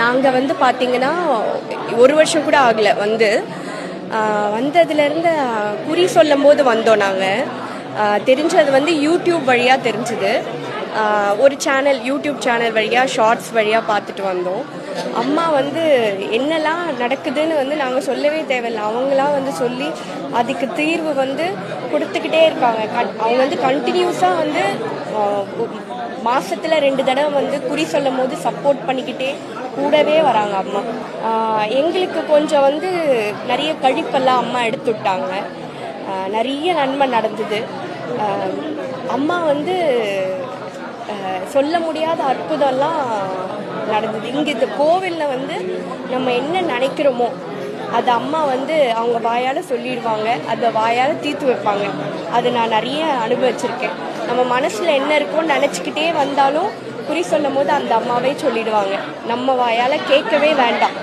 நாங்கள் வந்து பார்த்தீங்கன்னா 1 வருஷம் கூட ஆகலை வந்ததுலேருந்து குறி சொல்லும் போது வந்தோம். நாங்கள் தெரிஞ்சது வந்து யூடியூப் வழியாக தெரிஞ்சுது. ஒரு யூடியூப் சேனல் வழியாக ஷார்ட்ஸ் வழியாக பார்த்துட்டு வந்தோம். அம்மா வந்து என்னெல்லாம் நடக்குதுன்னு வந்து நாங்கள் சொல்லவே தேவையில்லை. அவங்களாம் வந்து சொல்லி அதுக்கு தீர்வு வந்து கொடுத்துக்கிட்டே இருக்காங்க. அவங்க வந்து கண்டினியூஸாக வந்து மாதத்தில் 2 தடவை வந்து குறி சொல்லும் போது சப்போர்ட் பண்ணிக்கிட்டே கூடவே வராங்க அம்மா. எங்களுக்கு கொஞ்சம் வந்து நிறைய கழிப்பெல்லாம் அம்மா எடுத்து விட்டாங்க. நிறைய நன்மை நடந்தது. அம்மா வந்து சொல்ல முடியாத அற்புதம்லாம் நடந்தது. இங்கே இந்த கோவிலில் வந்து நம்ம என்ன நினைக்கிறோமோ அது அம்மா வந்து அவங்க வாயால் சொல்லிடுவாங்க. அதை வாயால் தீர்த்து வைப்பாங்க. அதை நான் நிறைய அனுபவிச்சிருக்கேன். நம்ம மனசில் என்ன இருக்கோன்னு நினச்சிக்கிட்டே வந்தாலும் குறி சொல்லும் போது அந்த அம்மாவே சொல்லிடுவாங்க. நம்ம வாயால் கேட்கவே வேண்டாம்.